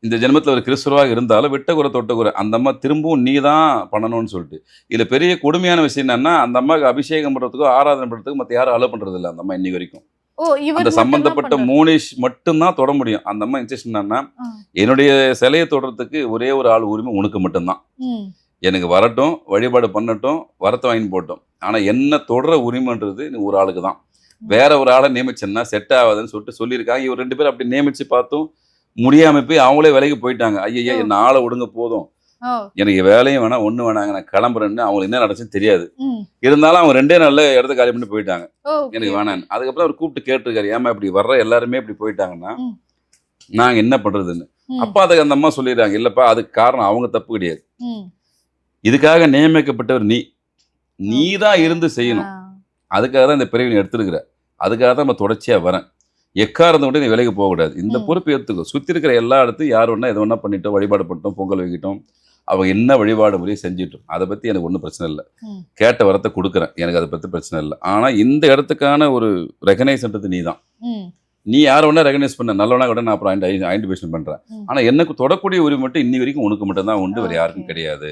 இந்த ஜென்மத்துல ஒரு கிறிஸ்துவராக இருந்தாலும் விட்ட குறை தொட்ட குறை அந்த அம்மா திரும்பவும் நீ தான் பண்ணணும்னு சொல்லிட்டு இதுல பெரிய கொடுமையான விஷயம் என்னன்னா அந்த அம்மாவுக்கு அபிஷேகம் பண்றதுக்கோ ஆராதனை பண்றதுக்கு மத்த யாரும் அலோ பண்றது இல்லை அந்த அம்மா இன்னி வரைக்கும். ஓ அந்த இவர் மட்டும் தான் சம்பந்தப்பட்ட பண்றாரு. மோனிஷ் மட்டும்தான் தொட முடியும். அந்த அம்மா இன்சிஸ்ட் என்னன்னா ஆ. என்னுடைய சிலையை தொடுறதுக்கு ஒரே ஒரு ஆள் உரிமை உனக்கு மட்டும்தான். ம். எனக்கு வரட்டும் வழிபாடு பண்ணட்டும் வரத்தை வாங்கி போட்டோம், ஆனா என்ன தொடர உரிமைன்றது நீ ஒரு ஆளுக்கு தான். வேற ஒரு ஆளை நியமிச்சேன்னா செட் ஆகாதுன்னு சொல்லியிருக்காங்க. இவர் 2 பேரும் அப்படி நியமிச்சு பார்த்தும் முடியாம போய் அவங்களே வேலைக்கு போயிட்டாங்க. ஐயா ஓ. என்ன ஆளை விடுங்க போதும், ஓ. எனக்கு வேலையும் வேணாம் ஒண்ணு வேணாங்க நான் கிளம்புறேன்னு அவங்களுக்கு என்ன நடந்துச்சுன்னு தெரியாது. ம். இருந்தாலும் அவங்க 2 நாள்ல இடத்த காலி பண்ணி போயிட்டாங்க. ஓகே, எனக்கு ஓகே. வேணான்னு. அதுக்கப்புறம் அவர் கூப்பிட்டு கேட்டிருக்காரு, ஏமா இப்படி வர்ற எல்லாருமே இப்படி போயிட்டாங்கன்னா ம். நாங்க என்ன பண்றதுன்னு. ம். அப்பா அதுக்கு அந்த அம்மா சொல்லிடுறாங்க, இல்லப்பா அதுக்கு காரணம் அவங்க தப்பு கிடையாது, ம். இதுக்காக நியமிக்கப்பட்டவர் நீ தான் இருந்து செய்யணும். ஆ. அதுக்காக தான் இந்த பிறவி நீ எடுத்திருக்கிற, அதுக்காக தான் நம்ம தொடர்ச்சியா வரேன். எக்காரத்தை விட்டு நீ வேலைக்கு போகக்கூடாது, இந்த ம். பொறுப்பு ஏற்றுக்கோ. சுற்றி இருக்கிற எல்லா இடத்தையும் யார் வேணா எது வேணா பண்ணிட்டோம், வழிபாடு பண்ணிட்டோம், பொங்கல் வைக்கிட்டோம், அவங்க என்ன வழிபாடு முறையை செஞ்சிட்டோம், அதை பற்றி எனக்கு ஒன்றும் பிரச்சனை இல்லை. ம். கேட்ட வரத்தை கொடுக்குறேன், எனக்கு அதை பற்றி பிரச்சனை இல்லை. ஆனால் இந்த இடத்துக்கான ஒரு ரெகனைஸ்ன்றது நீ தான். ம். நீ யாரை வேணா ரெகனைஸ் பண்ண, நல்லவனா கூட நான் அப்புறம் ஐடென்டிஃபிகேஷன் பண்ணுறேன். ம். ஆனால் எனக்கு தொடக்கூடிய உரிமை மட்டும் இன்னி வரைக்கும் உனக்கு மட்டும் தான் உண்டு, வேறு யாருக்கும் ஓகே. கிடையாது.